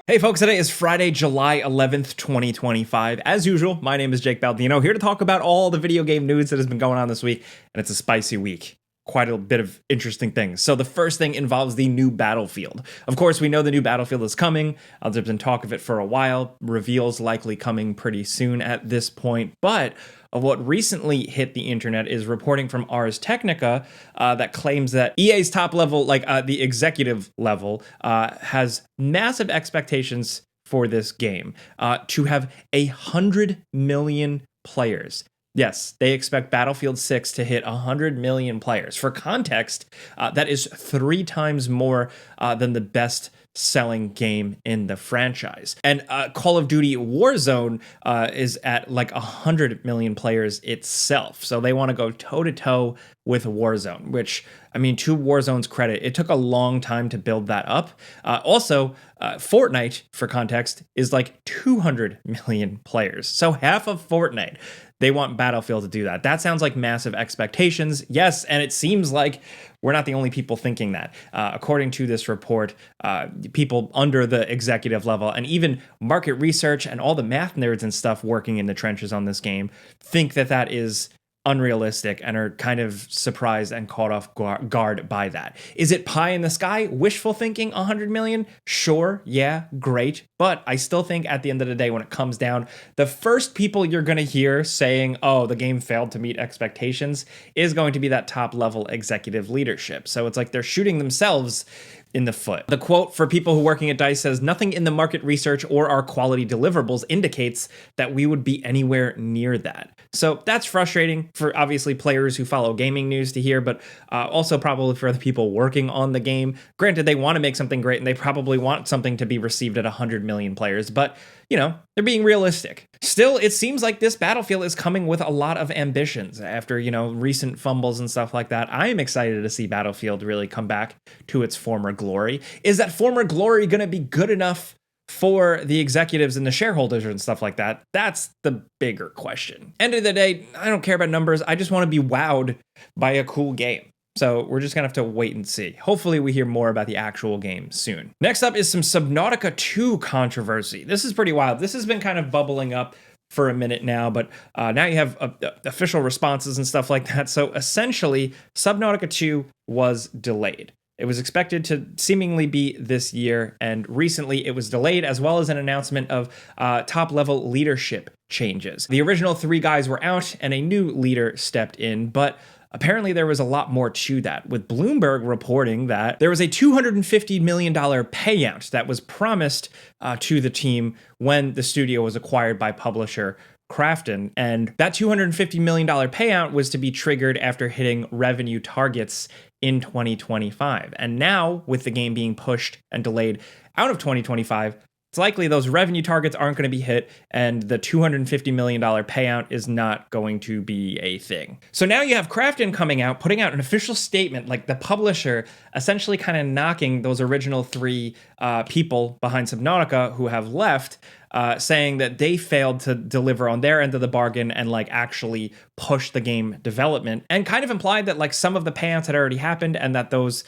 Hey folks, today is Friday, July 11th, 2025. As usual, my name is Jake Baldino, here to talk about all the video game news that has been going on this week, and it's a spicy week. Quite a bit of interesting things. So the first thing involves the new Battlefield. Of course, we know the new Battlefield is coming. There's been talk of it for a while. Reveals likely coming pretty soon at this point. But what recently hit the internet is reporting from Ars Technica that claims that EA's top level, the executive level, has massive expectations for this game to have 100 million players. Yes, they expect Battlefield 6 to hit 100 million players. For context, that is 3 times more than the best selling game in the franchise. And Call of Duty Warzone is at like 100 million players itself. So they want to go toe-to-toe with Warzone, which, I mean, to Warzone's credit, it took a long time to build that up. Also, Fortnite, for context, is like 200 million players. So half of Fortnite. They want Battlefield to do that. That sounds like massive expectations. Yes, and it seems like we're not the only people thinking that. According to this report, people under the executive level and even market research and all the math nerds and stuff working in the trenches on this game think that that is unrealistic and are kind of surprised and caught off guard by that. Is it pie in the sky? Wishful thinking, 100 million? Sure, yeah, great. But I still think at the end of the day, when it comes down, the first people you're going to hear saying, oh, the game failed to meet expectations is going to be that top level executive leadership. So it's like they're shooting themselves in the foot. The quote for people who are working at DICE says, "Nothing in the market research or our quality deliverables indicates that we would be anywhere near that." So that's frustrating for obviously players who follow gaming news to hear, but also probably for the people working on the game. Granted, they want to make something great and they probably want something to be received at 100 million players, but you know, they're being realistic. Still, it seems like this Battlefield is coming with a lot of ambitions after, you know, recent fumbles and stuff like that. I am excited to see Battlefield really come back to its former glory. Is that former glory going to be good enough for the executives and the shareholders and stuff like that? That's the bigger question. End of the day, I don't care about numbers. I just want to be wowed by a cool game. So we're just gonna have to wait and see. Hopefully we hear more about the actual game soon. Next up is some Subnautica 2 controversy. This is pretty wild. This has been kind of bubbling up for a minute now, but now you have official responses and stuff like that. So essentially, Subnautica 2 was delayed. It was expected to seemingly be this year, and recently it was delayed, as well as an announcement of top-level leadership changes. The original 3 guys were out, and a new leader stepped in, but apparently there was a lot more to that, with Bloomberg reporting that there was a $250 million payout that was promised to the team when the studio was acquired by publisher Krafton, and that $250 million payout was to be triggered after hitting revenue targets in 2025. And now, with the game being pushed and delayed out of 2025, it's likely those revenue targets aren't going to be hit, and the $250 million payout is not going to be a thing. So now you have Krafton coming out, putting out an official statement, like the publisher essentially kind of knocking those original 3 people behind Subnautica who have left, saying that they failed to deliver on their end of the bargain and like actually push the game development, and kind of implied that like some of the payouts had already happened and that those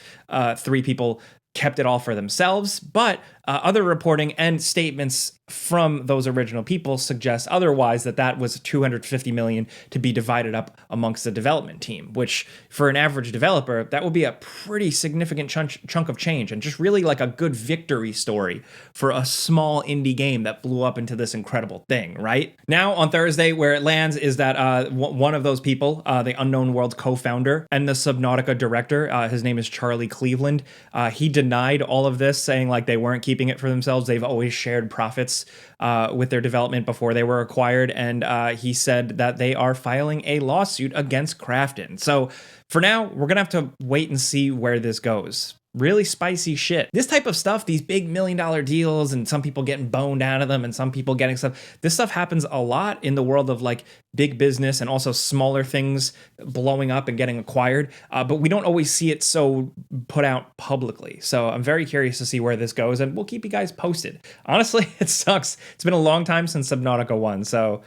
3 people kept it all for themselves. But other reporting and statements from those original people suggest otherwise, that was $250 million to be divided up amongst the development team, which for an average developer, that would be a pretty significant chunk of change, and just really like a good victory story for a small indie game that blew up into this incredible thing, right? Now on Thursday, where it lands is that one of those people, the Unknown Worlds co-founder and the Subnautica director, his name is Charlie Cleveland, he denied all of this, saying like they weren't keeping it for themselves. They've always shared profits with their development before they were acquired, and he said that they are filing a lawsuit against Krafton. So for now, we're gonna have to wait and see where this goes. Really spicy shit. This type of stuff, these big $1 million deals, and some people getting boned out of them and some people getting stuff. This stuff happens a lot in the world of like big business and also smaller things blowing up and getting acquired. But we don't always see it so put out publicly. So I'm very curious to see where this goes, and we'll keep you guys posted. Honestly, it sucks. It's been a long time since Subnautica 1. So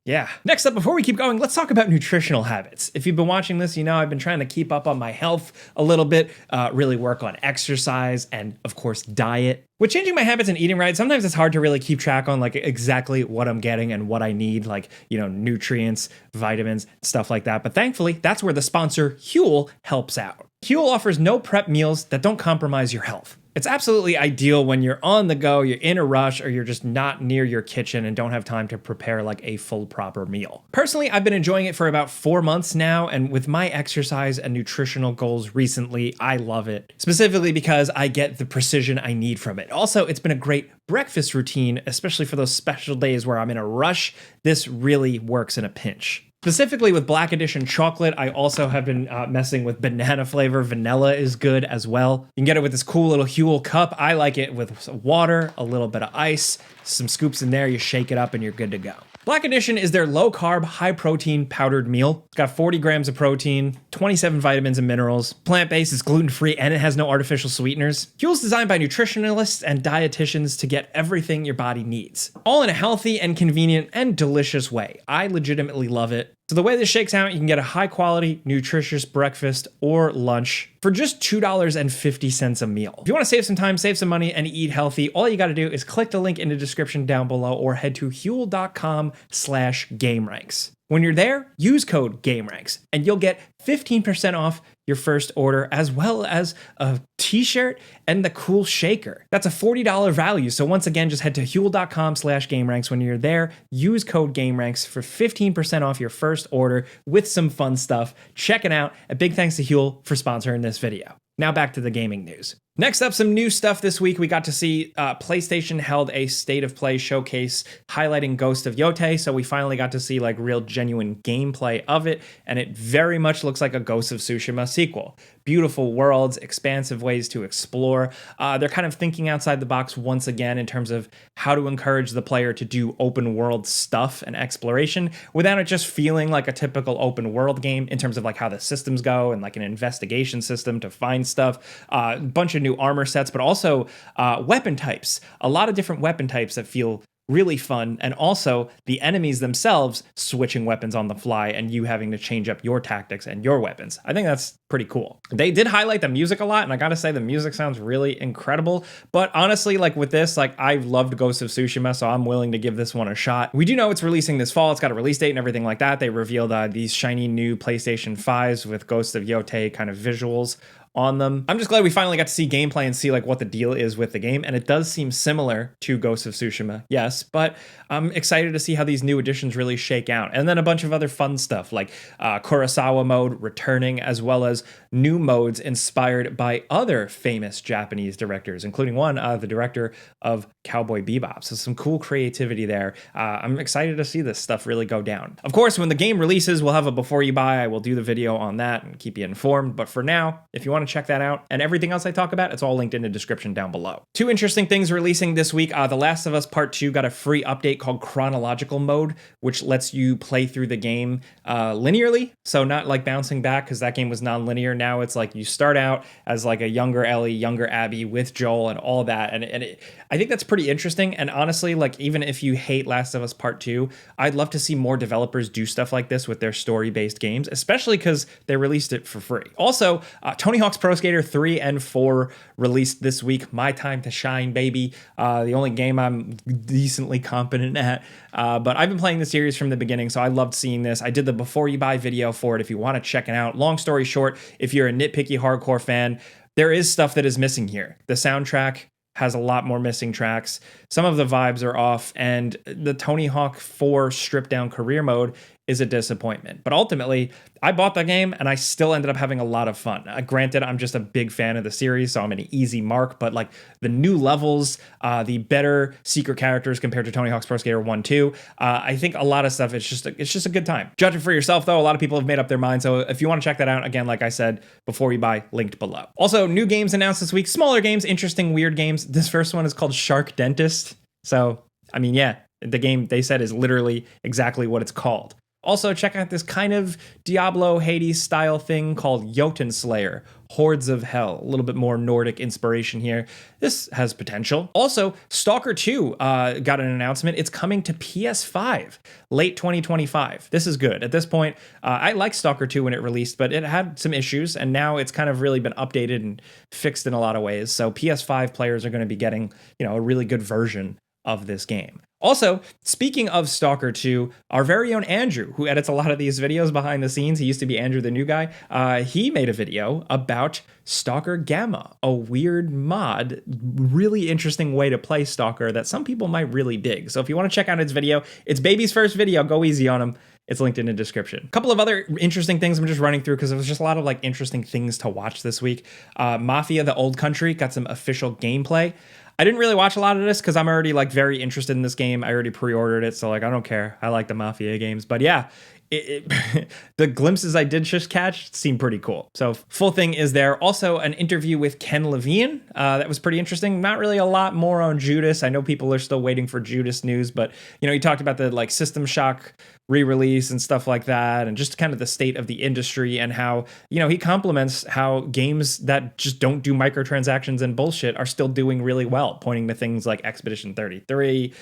Yeah. Next up, before we keep going, let's talk about nutritional habits. If you've been watching this, you know I've been trying to keep up on my health a little bit, really work on exercise and, of course, diet. With changing my habits and eating right, sometimes it's hard to really keep track on like exactly what I'm getting and what I need, like, you know, nutrients, vitamins, stuff like that. But thankfully, that's where the sponsor Hule helps out. Hule offers no prep meals that don't compromise your health. It's absolutely ideal when you're on the go, you're in a rush, or you're just not near your kitchen and don't have time to prepare like a full proper meal. Personally, I've been enjoying it for about 4 months now, and with my exercise and nutritional goals recently, I love it. Specifically because I get the precision I need from it. Also, it's been a great breakfast routine, especially for those special days where I'm in a rush. This really works in a pinch. Specifically with Black Edition chocolate, I also have been messing with banana flavor. Vanilla is good as well. You can get it with this cool little Hule cup. I like it with water, a little bit of ice, some scoops in there, you shake it up and you're good to go. Black Edition is their low-carb, high-protein powdered meal. It's got 40 grams of protein, 27 vitamins and minerals. Plant-based, it's gluten-free, and it has no artificial sweeteners. Hule's designed by nutritionists and dietitians to get everything your body needs, all in a healthy and convenient and delicious way. I legitimately love it. So the way this shakes out, you can get a high-quality, nutritious breakfast or lunch for just $2.50 a meal. If you want to save some time, save some money, and eat healthy, all you got to do is click the link in the description down below or head to Hule.com/gameranx. When you're there, use code gameranx, and you'll get 15% off your first order, as well as a t-shirt and the cool shaker. That's a $40 value. So once again, just head to Hule.com/gameranx. When you're there, use code gameranx for 15% off your first order with some fun stuff. Check it out. A big thanks to Hule for sponsoring this video. Now back to the gaming news. Next up, some new stuff this week. We got to see PlayStation held a State of Play showcase highlighting Ghost of Yotei, so we finally got to see like real genuine gameplay of it, and it very much looks like a Ghost of Tsushima sequel. Beautiful worlds, expansive ways to explore. They're kind of thinking outside the box once again in terms of how to encourage the player to do open world stuff and exploration without it just feeling like a typical open world game in terms of like how the systems go and like an investigation system to find stuff. A bunch of new armor sets, but also weapon types. A lot of different weapon types that feel really fun, and also the enemies themselves switching weapons on the fly and you having to change up your tactics and your weapons. I think that's pretty cool. They did highlight the music a lot, and I gotta say the music sounds really incredible, but honestly, like with this, like I've loved Ghost of Tsushima, so I'm willing to give this one a shot. We do know it's releasing this fall. It's got a release date and everything like that. They revealed these shiny new PlayStation 5s with Ghost of Yotei kind of visuals on them. I'm just glad we finally got to see gameplay and see like what the deal is with the game, and it does seem similar to Ghost of Tsushima, yes, but I'm excited to see how these new additions really shake out. And then a bunch of other fun stuff like Kurosawa mode returning, as well as new modes inspired by other famous Japanese directors, including one, the director of Cowboy Bebop. So some cool creativity there. I'm excited to see this stuff really go down. Of course, when the game releases, we'll have a before you buy. I will do the video on that and keep you informed. But for now, if you want to check that out and everything else I talk about, it's all linked in the description down below. Two interesting things releasing this week. The Last of Us Part 2 got a free update called Chronological mode, which lets you play through the game linearly. So not like bouncing back, because that game was non-linear. Now it's like you start out as like a younger Ellie, younger Abby with Joel and all that. And I think that's pretty interesting. And honestly, like even if you hate Last of Us Part 2, I'd love to see more developers do stuff like this with their story-based games, especially because they released it for free. Also, Tony Hawk's Pro Skater 3 and 4 released this week. My time to shine, baby. The only game I'm decently competent at. But I've been playing the series from the beginning, so I loved seeing this. I did the before you buy video for it if you want to check it out. Long story short, if you're a nitpicky hardcore fan, there is stuff that is missing here. The soundtrack has a lot more missing tracks. Some of the vibes are off, and the Tony Hawk 4 stripped down career mode is a disappointment. But ultimately, I bought the game and I still ended up having a lot of fun. Granted, I'm just a big fan of the series, so I'm an easy mark, but like the new levels, the better secret characters compared to Tony Hawk's Pro Skater 1, 2, I think a lot of stuff, it's just a good time. Judge it for yourself though, a lot of people have made up their mind, so if you want to check that out, again, like I said, before you buy, linked below. Also, new games announced this week, smaller games, interesting, weird games. This first one is called Shark Dentist. So, I mean, yeah, the game they said is literally exactly what it's called. Also, check out this kind of Diablo Hades style thing called Jotunnslayer, Hordes of Hel. A little bit more Nordic inspiration here. This has potential. Also, Stalker 2 got an announcement. It's coming to PS5 late 2025. This is good. At this point, I liked Stalker 2 when it released, but it had some issues, and now it's kind of really been updated and fixed in a lot of ways. So PS5 players are going to be getting, a really good version of this game. Also, speaking of Stalker 2, our very own Andrew, who edits a lot of these videos behind the scenes, he used to be Andrew the New Guy, he made a video about Stalker Gamma, a weird mod, really interesting way to play Stalker that some people might really dig. So if you want to check out his video, it's baby's first video, go easy on him. It's linked in the description. A couple of other interesting things I'm just running through because there was just a lot of interesting things to watch this week. Mafia, the Old Country, got some official gameplay. I didn't really watch a lot of this because I'm already very interested in this game. I already pre-ordered it, so I don't care. I like the Mafia games, but yeah, the glimpses I did just catch seemed pretty cool. So full thing is there. Also an interview with Ken Levine. That was pretty interesting. Not really a lot more on Judas. I know people are still waiting for Judas news, but he talked about the System Shock re-release and stuff like that, and just kind of the state of the industry and how, he compliments how games that just don't do microtransactions and bullshit are still doing really well, pointing to things like Expedition 33,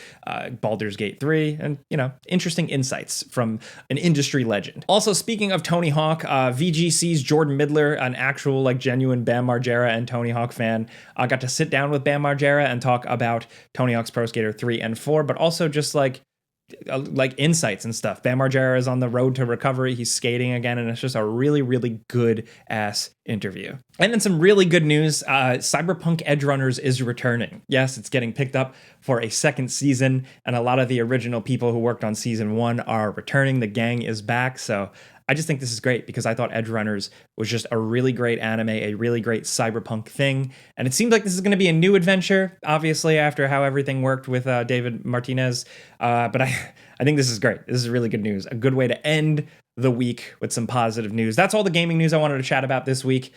Baldur's Gate 3, and, interesting insights from an industry legend. Also, speaking of Tony Hawk, VGC's Jordan Midler, an actual genuine Bam Margera and Tony Hawk fan, got to sit down with Bam Margera and talk about Tony Hawk's Pro Skater 3 and 4, but also just insights and stuff. Bam Margera is on the road to recovery. He's skating again, and it's just a really, really good ass interview. And then some really good news. Cyberpunk Edgerunners is returning. Yes, it's getting picked up for a second season, and a lot of the original people who worked on season 1 are returning. The gang is back, so I just think this is great because I thought Edgerunners was just a really great anime, a really great cyberpunk thing. And it seems like this is going to be a new adventure, obviously, after how everything worked with David Martinez. But I think this is great. This is really good news. A good way to end the week with some positive news. That's all the gaming news I wanted to chat about this week.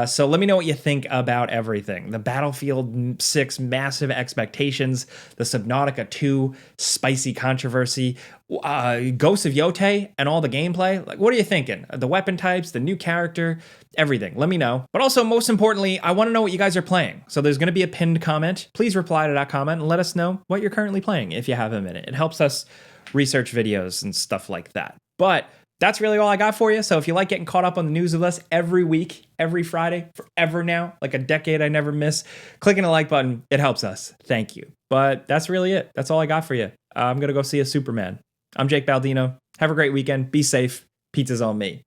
So let me know what you think about everything. The Battlefield 6 massive expectations, the Subnautica 2 spicy controversy, Ghosts of Yotei and all the gameplay. What are you thinking? The weapon types, the new character, everything. Let me know. But also, most importantly, I want to know what you guys are playing. So there's going to be a pinned comment. Please reply to that comment and let us know what you're currently playing if you have a minute. It helps us research videos and stuff like that. But that's really all I got for you. So if you like getting caught up on the news with us every week, every Friday, forever now, like a decade I never miss, clicking the like button, it helps us. Thank you. But that's really it. That's all I got for you. I'm going to go see a Superman. I'm Jake Baldino. Have a great weekend. Be safe. Pizza's on me.